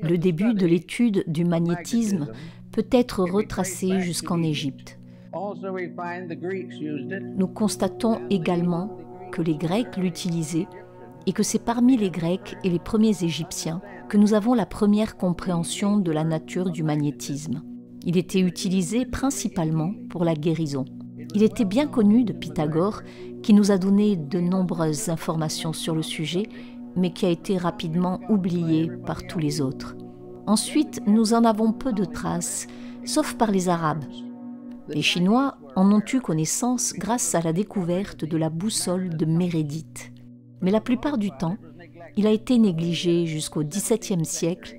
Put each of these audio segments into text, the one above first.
Le début de l'étude du magnétisme peut être retracé jusqu'en Égypte. Nous constatons également que les Grecs l'utilisaient et que c'est parmi les Grecs et les premiers Égyptiens que nous avons la première compréhension de la nature du magnétisme. Il était utilisé principalement pour la guérison. Il était bien connu de Pythagore, qui nous a donné de nombreuses informations sur le sujet, mais qui a été rapidement oublié par tous les autres. Ensuite, nous en avons peu de traces, sauf par les Arabes. Les Chinois en ont eu connaissance grâce à la découverte de la boussole de Mérédith. Mais la plupart du temps, il a été négligé jusqu'au XVIIe siècle,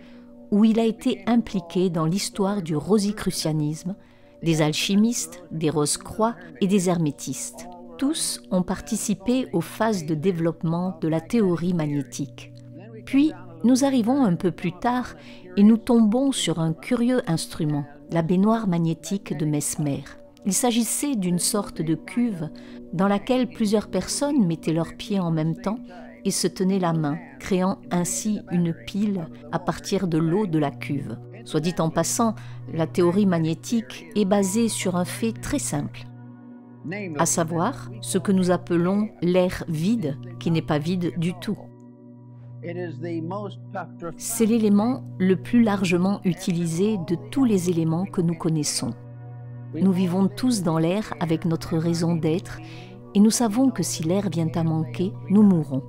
où il a été impliqué dans l'histoire du rosicrucianisme, des alchimistes, des Rose-Croix et des hermétistes. Tous ont participé aux phases de développement de la théorie magnétique. Puis, nous arrivons un peu plus tard et nous tombons sur un curieux instrument, la baignoire magnétique de Mesmer. Il s'agissait d'une sorte de cuve dans laquelle plusieurs personnes mettaient leurs pieds en même temps et se tenaient la main, créant ainsi une pile à partir de l'eau de la cuve. Soit dit en passant, la théorie magnétique est basée sur un fait très simple, à savoir ce que nous appelons l'air vide, qui n'est pas vide du tout. C'est l'élément le plus largement utilisé de tous les éléments que nous connaissons. Nous vivons tous dans l'air avec notre raison d'être et nous savons que si l'air vient à manquer, nous mourrons.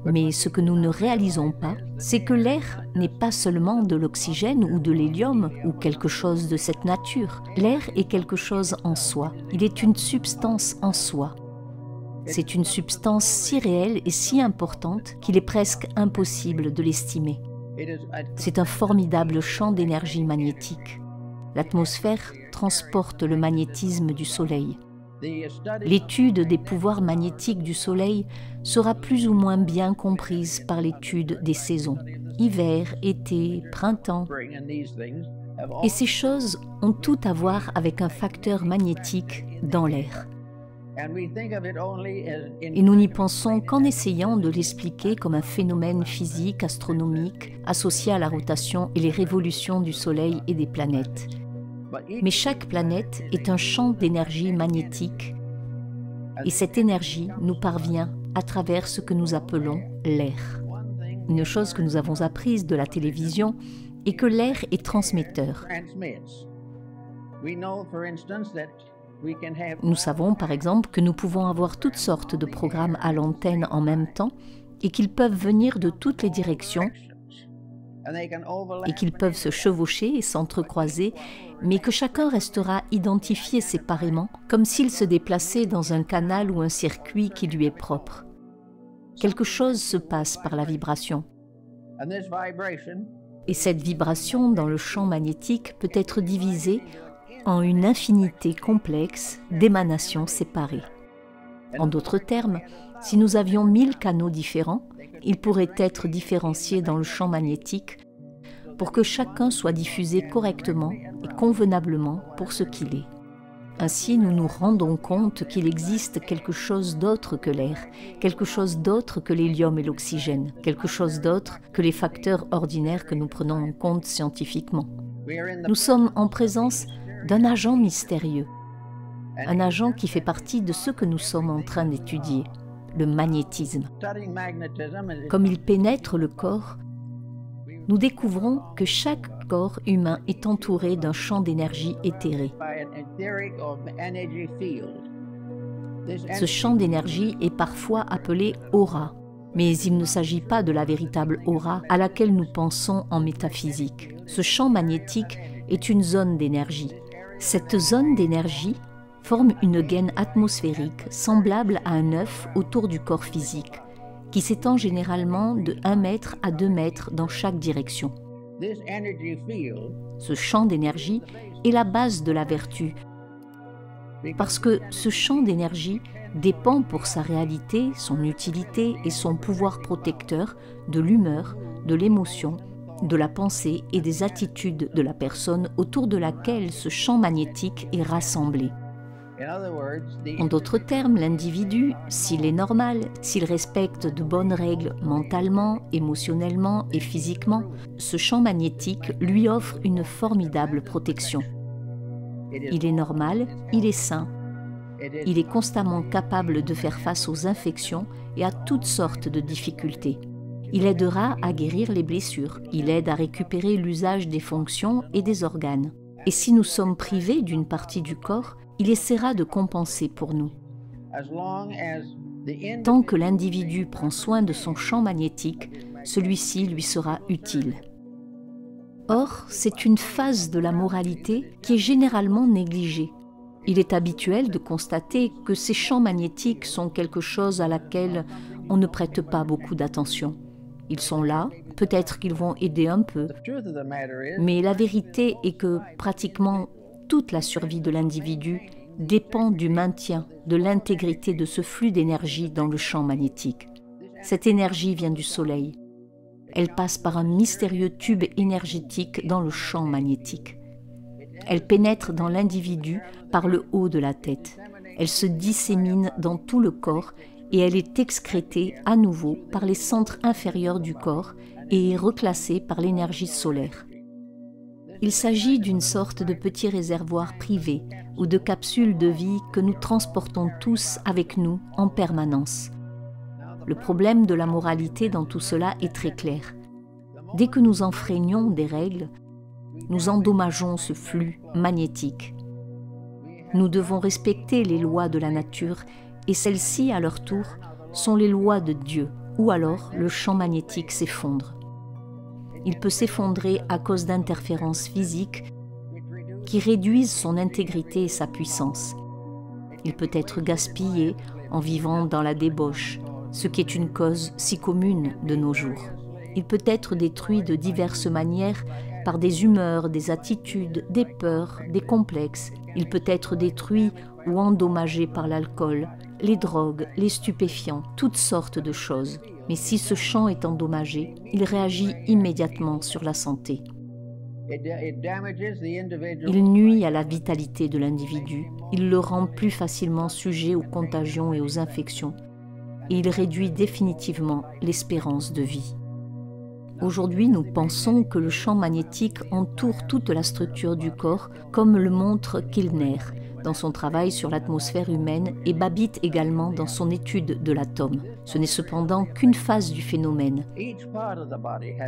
Mais ce que nous ne réalisons pas, c'est que l'air n'est pas seulement de l'oxygène ou de l'hélium ou quelque chose de cette nature. L'air est quelque chose en soi. Il est une substance en soi. C'est une substance si réelle et si importante qu'il est presque impossible de l'estimer. C'est un formidable champ d'énergie magnétique. L'atmosphère transporte le magnétisme du Soleil. L'étude des pouvoirs magnétiques du Soleil sera plus ou moins bien comprise par l'étude des saisons, hiver, été, printemps. Et ces choses ont tout à voir avec un facteur magnétique dans l'air. Et nous n'y pensons qu'en essayant de l'expliquer comme un phénomène physique, astronomique, associé à la rotation et les révolutions du Soleil et des planètes. Mais chaque planète est un champ d'énergie magnétique et cette énergie nous parvient à travers ce que nous appelons l'air. Une chose que nous avons apprise de la télévision est que l'air est transmetteur. Nous savons par exemple que nous pouvons avoir toutes sortes de programmes à l'antenne en même temps et qu'ils peuvent venir de toutes les directions et qu'ils peuvent se chevaucher et s'entrecroiser, mais que chacun restera identifié séparément, comme s'il se déplaçait dans un canal ou un circuit qui lui est propre. Quelque chose se passe par la vibration. Et cette vibration dans le champ magnétique peut être divisée en une infinité complexe d'émanations séparées. En d'autres termes, si nous avions 1000 canaux différents, ils pourraient être différenciés dans le champ magnétique pour que chacun soit diffusé correctement et convenablement pour ce qu'il est. Ainsi, nous nous rendons compte qu'il existe quelque chose d'autre que l'air, quelque chose d'autre que l'hélium et l'oxygène, quelque chose d'autre que les facteurs ordinaires que nous prenons en compte scientifiquement. Nous sommes en présence d'un agent mystérieux, un agent qui fait partie de ce que nous sommes en train d'étudier, le magnétisme. Comme il pénètre le corps, nous découvrons que chaque corps humain est entouré d'un champ d'énergie éthéré. Ce champ d'énergie est parfois appelé aura, mais il ne s'agit pas de la véritable aura à laquelle nous pensons en métaphysique. Ce champ magnétique est une zone d'énergie. Cette zone d'énergie forme une gaine atmosphérique semblable à un œuf autour du corps physique, qui s'étend généralement de 1 mètre à 2 mètres dans chaque direction. Ce champ d'énergie est la base de la vertu, parce que ce champ d'énergie dépend pour sa réalité, son utilité et son pouvoir protecteur de l'humeur, de l'émotion, de la pensée et des attitudes de la personne autour de laquelle ce champ magnétique est rassemblé. En d'autres termes, l'individu, s'il est normal, s'il respecte de bonnes règles mentalement, émotionnellement et physiquement, ce champ magnétique lui offre une formidable protection. Il est normal, il est sain. Il est constamment capable de faire face aux infections et à toutes sortes de difficultés. Il aidera à guérir les blessures. Il aide à récupérer l'usage des fonctions et des organes. Et si nous sommes privés d'une partie du corps, il essaiera de compenser pour nous. Tant que l'individu prend soin de son champ magnétique, celui-ci lui sera utile. Or, c'est une phase de la moralité qui est généralement négligée. Il est habituel de constater que ces champs magnétiques sont quelque chose à laquelle on ne prête pas beaucoup d'attention. Ils sont là, peut-être qu'ils vont aider un peu, mais la vérité est que pratiquement toute la survie de l'individu dépend du maintien de l'intégrité de ce flux d'énergie dans le champ magnétique. Cette énergie vient du Soleil. Elle passe par un mystérieux tube énergétique dans le champ magnétique. Elle pénètre dans l'individu par le haut de la tête. Elle se dissémine dans tout le corps et elle est excrétée à nouveau par les centres inférieurs du corps et est reclassée par l'énergie solaire. Il s'agit d'une sorte de petit réservoir privé ou de capsule de vie que nous transportons tous avec nous en permanence. Le problème de la moralité dans tout cela est très clair. Dès que nous enfreignons des règles, nous endommageons ce flux magnétique. Nous devons respecter les lois de la nature et celles-ci, à leur tour, sont les lois de Dieu, ou alors le champ magnétique s'effondre. Il peut s'effondrer à cause d'interférences physiques qui réduisent son intégrité et sa puissance. Il peut être gaspillé en vivant dans la débauche, ce qui est une cause si commune de nos jours. Il peut être détruit de diverses manières par des humeurs, des attitudes, des peurs, des complexes. Il peut être détruit ou endommagé par l'alcool, les drogues, les stupéfiants, toutes sortes de choses. Mais si ce champ est endommagé, il réagit immédiatement sur la santé. Il nuit à la vitalité de l'individu, il le rend plus facilement sujet aux contagions et aux infections, et il réduit définitivement l'espérance de vie. Aujourd'hui, nous pensons que le champ magnétique entoure toute la structure du corps, comme le montre Kilner dans son travail sur l'atmosphère humaine et Babbitt également dans son étude de l'atome. Ce n'est cependant qu'une phase du phénomène.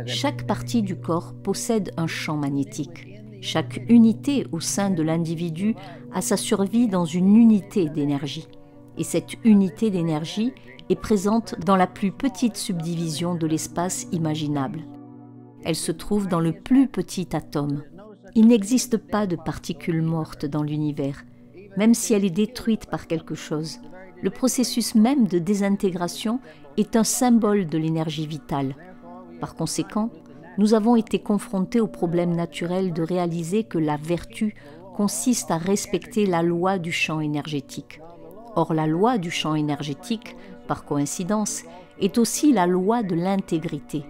Chaque partie du corps possède un champ magnétique. Chaque unité au sein de l'individu a sa survie dans une unité d'énergie. Et cette unité d'énergie est présente dans la plus petite subdivision de l'espace imaginable. Elle se trouve dans le plus petit atome. Il n'existe pas de particules mortes dans l'univers, même si elle est détruite par quelque chose. Le processus même de désintégration est un symbole de l'énergie vitale. Par conséquent, nous avons été confrontés au problème naturel de réaliser que la vertu consiste à respecter la loi du champ énergétique. Or, la loi du champ énergétique, par coïncidence, est aussi la loi de l'intégrité.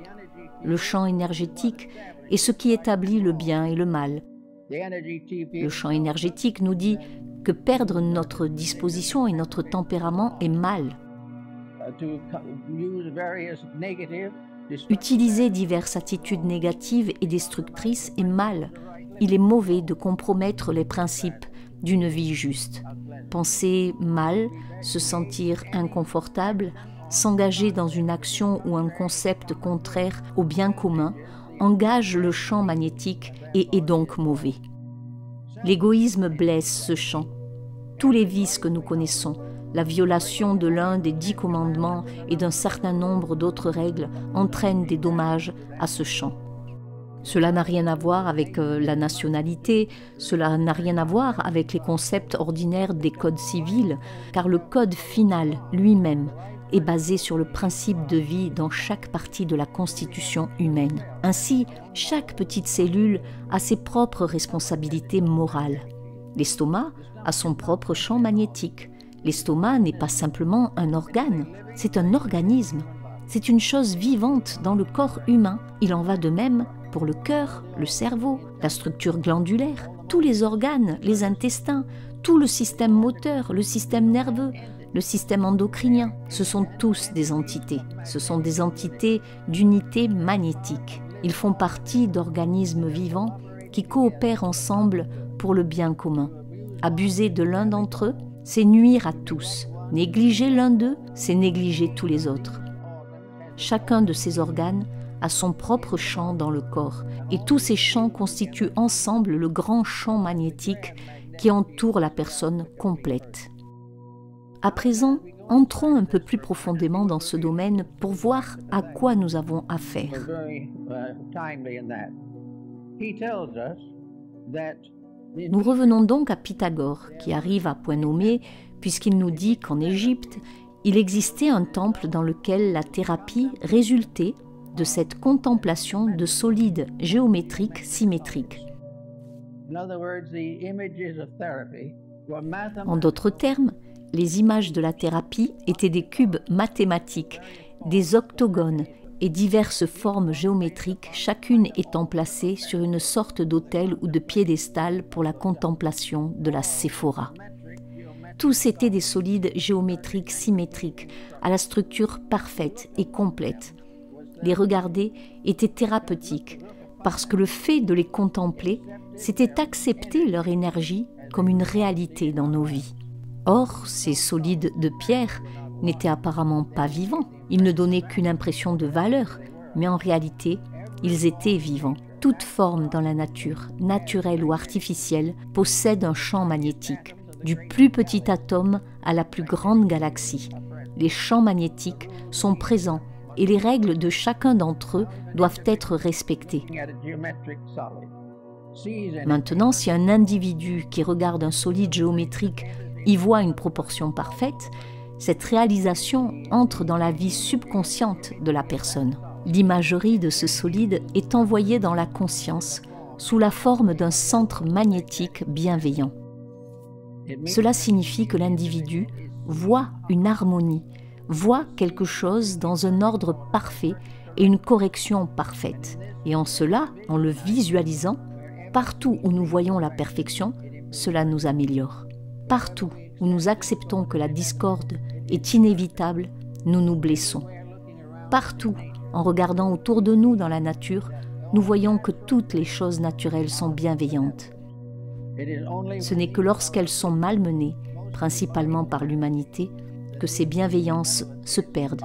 Le champ énergétique est ce qui établit le bien et le mal. Le champ énergétique nous dit que perdre notre disposition et notre tempérament est mal. Utiliser diverses attitudes négatives et destructrices est mal. Il est mauvais de compromettre les principes d'une vie juste. Penser mal, se sentir inconfortable, s'engager dans une action ou un concept contraire au bien commun engage le champ magnétique et est donc mauvais. L'égoïsme blesse ce champ. Tous les vices que nous connaissons, la violation de l'un des 10 commandements et d'un certain nombre d'autres règles entraînent des dommages à ce champ. Cela n'a rien à voir avec la nationalité, cela n'a rien à voir avec les concepts ordinaires des codes civils, car le code final lui-même est basé sur le principe de vie dans chaque partie de la constitution humaine. Ainsi, chaque petite cellule a ses propres responsabilités morales. L'estomac a son propre champ magnétique. L'estomac n'est pas simplement un organe, c'est un organisme. C'est une chose vivante dans le corps humain. Il en va de même pour le cœur, le cerveau, la structure glandulaire, tous les organes, les intestins, tout le système moteur, le système nerveux, le système endocrinien, ce sont tous des entités. Ce sont des entités d'unité magnétique. Ils font partie d'organismes vivants qui coopèrent ensemble pour le bien commun. Abuser de l'un d'entre eux, c'est nuire à tous. Négliger l'un d'eux, c'est négliger tous les autres. Chacun de ces organes a son propre champ dans le corps, et tous ces champs constituent ensemble le grand champ magnétique qui entoure la personne complète. À présent, entrons un peu plus profondément dans ce domaine pour voir à quoi nous avons affaire. Nous revenons donc à Pythagore, qui arrive à point nommé, puisqu'il nous dit qu'en Égypte, il existait un temple dans lequel la thérapie résultait de cette contemplation de solides géométriques symétriques. En d'autres termes, les images de la thérapie étaient des cubes mathématiques, des octogones et diverses formes géométriques, chacune étant placée sur une sorte d'autel ou de piédestal pour la contemplation de la Séphora. Tous étaient des solides géométriques symétriques, à la structure parfaite et complète. Les regarder était thérapeutique, parce que le fait de les contempler, c'était accepter leur énergie comme une réalité dans nos vies. Or, ces solides de pierre n'étaient apparemment pas vivants. Ils ne donnaient qu'une impression de valeur, mais en réalité, ils étaient vivants. Toute forme dans la nature, naturelle ou artificielle, possède un champ magnétique, du plus petit atome à la plus grande galaxie. Les champs magnétiques sont présents et les règles de chacun d'entre eux doivent être respectées. Maintenant, si un individu qui regarde un solide géométrique y voit une proportion parfaite, cette réalisation entre dans la vie subconsciente de la personne. L'imagerie de ce solide est envoyée dans la conscience sous la forme d'un centre magnétique bienveillant. Cela signifie que l'individu voit une harmonie, voit quelque chose dans un ordre parfait et une correction parfaite. Et en cela, en le visualisant, partout où nous voyons la perfection, cela nous améliore. Partout où nous acceptons que la discorde est inévitable, nous nous blessons. Partout, en regardant autour de nous dans la nature, nous voyons que toutes les choses naturelles sont bienveillantes. Ce n'est que lorsqu'elles sont malmenées, principalement par l'humanité, que ces bienveillances se perdent.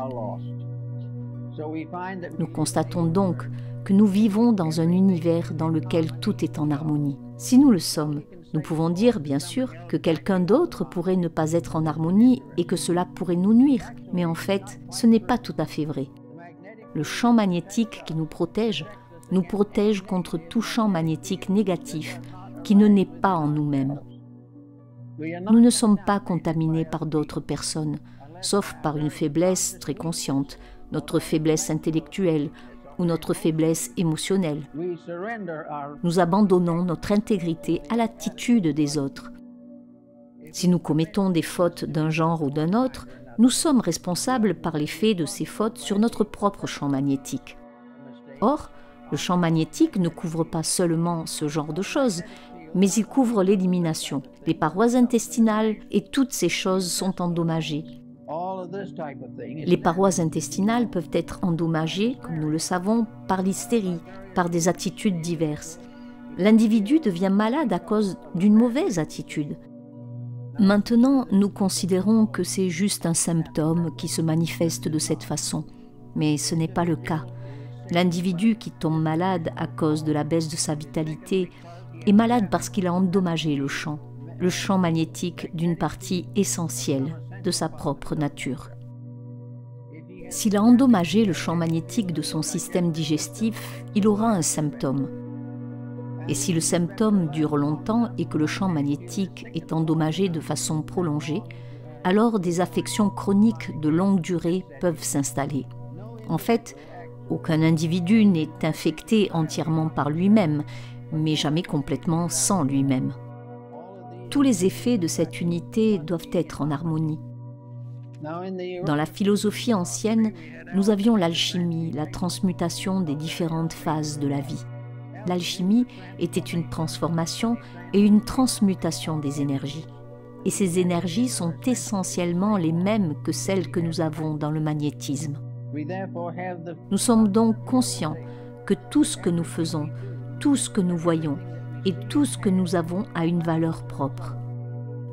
Nous constatons donc que nous vivons dans un univers dans lequel tout est en harmonie. Si nous le sommes, nous pouvons dire, bien sûr, que quelqu'un d'autre pourrait ne pas être en harmonie et que cela pourrait nous nuire. Mais en fait, ce n'est pas tout à fait vrai. Le champ magnétique qui nous protège contre tout champ magnétique négatif qui ne naît pas en nous-mêmes. Nous ne sommes pas contaminés par d'autres personnes, sauf par une faiblesse très consciente, notre faiblesse intellectuelle ou notre faiblesse émotionnelle. Nous abandonnons notre intégrité à l'attitude des autres. Si nous commettons des fautes d'un genre ou d'un autre, nous sommes responsables par l'effet de ces fautes sur notre propre champ magnétique. Or, le champ magnétique ne couvre pas seulement ce genre de choses, mais il couvre l'élimination. Les parois intestinales et toutes ces choses sont endommagées. Les parois intestinales peuvent être endommagées, comme nous le savons, par l'hystérie, par des attitudes diverses. L'individu devient malade à cause d'une mauvaise attitude. Maintenant, nous considérons que c'est juste un symptôme qui se manifeste de cette façon, mais ce n'est pas le cas. L'individu qui tombe malade à cause de la baisse de sa vitalité est malade parce qu'il a endommagé le champ magnétique d'une partie essentielle de sa propre nature. S'il a endommagé le champ magnétique de son système digestif, il aura un symptôme. Et si le symptôme dure longtemps et que le champ magnétique est endommagé de façon prolongée, alors des affections chroniques de longue durée peuvent s'installer. En fait, aucun individu n'est infecté entièrement par lui-même, mais jamais complètement sans lui-même. Tous les effets de cette unité doivent être en harmonie. Dans la philosophie ancienne, nous avions l'alchimie, la transmutation des différentes phases de la vie. L'alchimie était une transformation et une transmutation des énergies. et ces énergies sont essentiellement les mêmes que celles que nous avons dans le magnétisme. Nous sommes donc conscients que tout ce que nous faisons, tout ce que nous voyons et tout ce que nous avons a une valeur propre.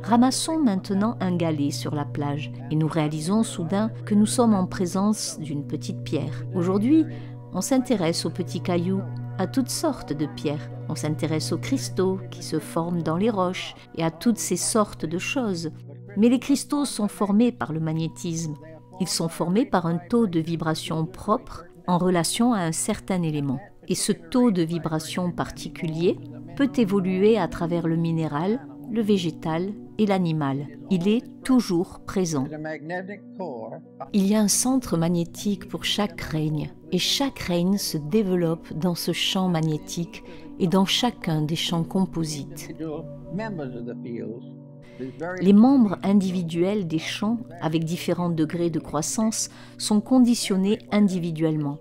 Ramassons maintenant un galet sur la plage et nous réalisons soudain que nous sommes en présence d'une petite pierre. Aujourd'hui, on s'intéresse aux petits cailloux, à toutes sortes de pierres. On s'intéresse aux cristaux qui se forment dans les roches et à toutes ces sortes de choses. Mais les cristaux sont formés par le magnétisme. Ils sont formés par un taux de vibration propre en relation à un certain élément. Et ce taux de vibration particulier peut évoluer à travers le minéral, le végétal et l'animal. Il est toujours présent. Il y a un centre magnétique pour chaque règne, et chaque règne se développe dans ce champ magnétique et dans chacun des champs composites. Les membres individuels des champs, avec différents degrés de croissance, sont conditionnés individuellement.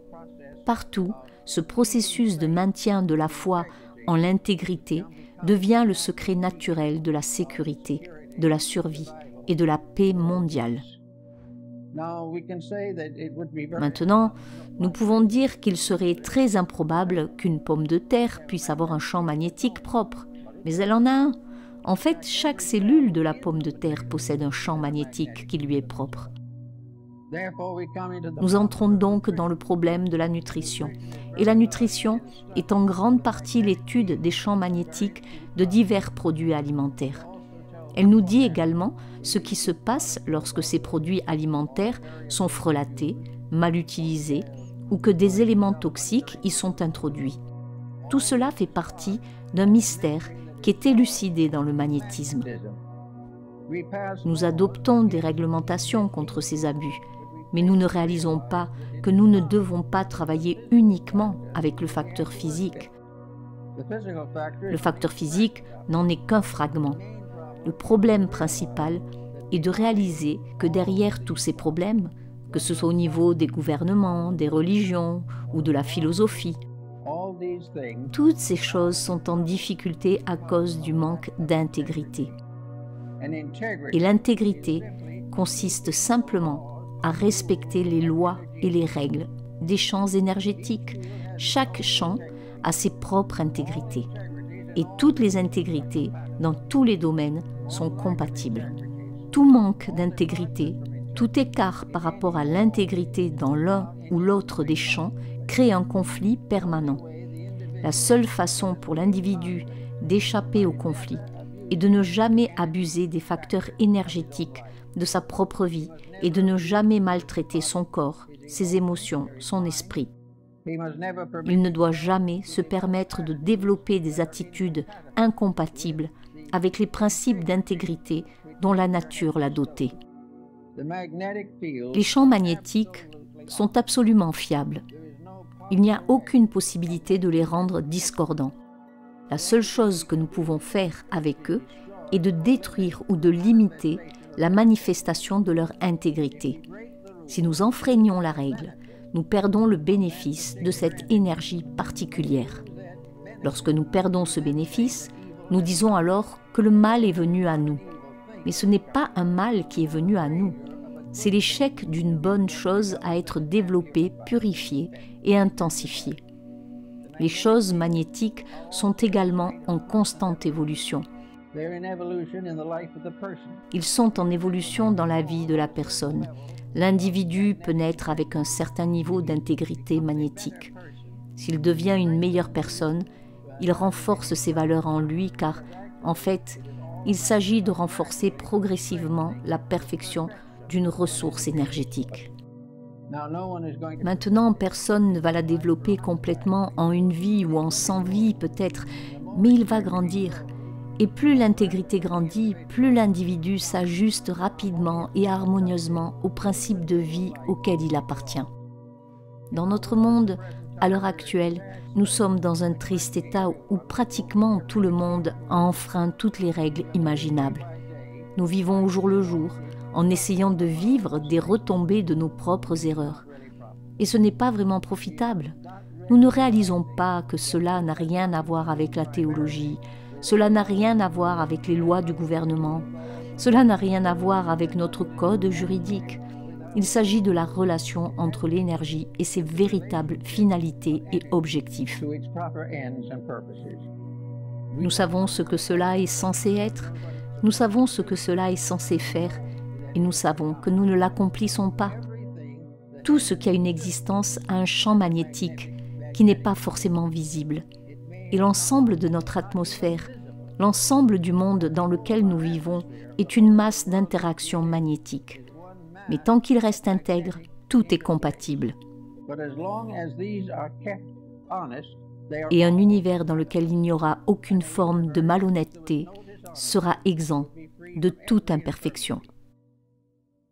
Partout, ce processus de maintien de la foi en l'intégrité devient le secret naturel de la sécurité, de la survie et de la paix mondiale. Maintenant, nous pouvons dire qu'il serait très improbable qu'une pomme de terre puisse avoir un champ magnétique propre, mais elle en a un. En fait, chaque cellule de la pomme de terre possède un champ magnétique qui lui est propre. Nous entrons donc dans le problème de la nutrition. Et la nutrition est en grande partie l'étude des champs magnétiques de divers produits alimentaires. Elle nous dit également ce qui se passe lorsque ces produits alimentaires sont frelatés, mal utilisés ou que des éléments toxiques y sont introduits. Tout cela fait partie d'un mystère qui est élucidé dans le magnétisme. Nous adoptons des réglementations contre ces abus, mais nous ne réalisons pas que nous ne devons pas travailler uniquement avec le facteur physique. Le facteur physique n'en est qu'un fragment. Le problème principal est de réaliser que derrière tous ces problèmes, que ce soit au niveau des gouvernements, des religions ou de la philosophie, toutes ces choses sont en difficulté à cause du manque d'intégrité. Et l'intégrité consiste simplement à respecter les lois et les règles des champs énergétiques. Chaque champ a ses propres intégrités. Et toutes les intégrités, dans tous les domaines, sont compatibles. Tout manque d'intégrité, tout écart par rapport à l'intégrité dans l'un ou l'autre des champs crée un conflit permanent. La seule façon pour l'individu d'échapper au conflit est de ne jamais abuser des facteurs énergétiques de sa propre vie et de ne jamais maltraiter son corps, ses émotions, son esprit. Il ne doit jamais se permettre de développer des attitudes incompatibles avec les principes d'intégrité dont la nature l'a doté. Les champs magnétiques sont absolument fiables. Il n'y a aucune possibilité de les rendre discordants. La seule chose que nous pouvons faire avec eux est de détruire ou de limiter la manifestation de leur intégrité. Si nous enfreignons la règle, nous perdons le bénéfice de cette énergie particulière. Lorsque nous perdons ce bénéfice, nous disons alors que le mal est venu à nous. Mais ce n'est pas un mal qui est venu à nous. C'est l'échec d'une bonne chose à être développée, purifiée et intensifiée. Les choses magnétiques sont également en constante évolution. Ils sont en évolution dans la vie de la personne. L'individu peut naître avec un certain niveau d'intégrité magnétique. S'il devient une meilleure personne, il renforce ses valeurs en lui car, en fait, il s'agit de renforcer progressivement la perfection d'une ressource énergétique. Maintenant, personne ne va la développer complètement en une vie ou en 100 vies peut-être, mais il va grandir. Et plus l'intégrité grandit, plus l'individu s'ajuste rapidement et harmonieusement au principe de vie auquel il appartient. Dans notre monde, à l'heure actuelle, nous sommes dans un triste état où pratiquement tout le monde a enfreint toutes les règles imaginables. Nous vivons au jour le jour, en essayant de vivre des retombées de nos propres erreurs. Et ce n'est pas vraiment profitable. Nous ne réalisons pas que cela n'a rien à voir avec la théologie, cela n'a rien à voir avec les lois du gouvernement. Cela n'a rien à voir avec notre code juridique. Il s'agit de la relation entre l'énergie et ses véritables finalités et objectifs. Nous savons ce que cela est censé être, nous savons ce que cela est censé faire, et nous savons que nous ne l'accomplissons pas. Tout ce qui a une existence a un champ magnétique qui n'est pas forcément visible. Et l'ensemble de notre atmosphère, l'ensemble du monde dans lequel nous vivons, est une masse d'interactions magnétiques. Mais tant qu'il reste intègre, tout est compatible. Et un univers dans lequel il n'y aura aucune forme de malhonnêteté sera exempt de toute imperfection.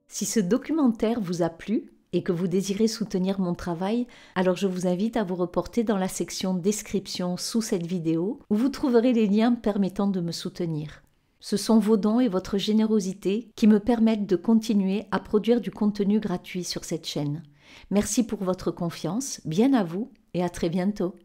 Si ce documentaire vous a plu et que vous désirez soutenir mon travail, alors je vous invite à vous reporter dans la section description sous cette vidéo où vous trouverez les liens permettant de me soutenir. Ce sont vos dons et votre générosité qui me permettent de continuer à produire du contenu gratuit sur cette chaîne. Merci pour votre confiance, bien à vous et à très bientôt.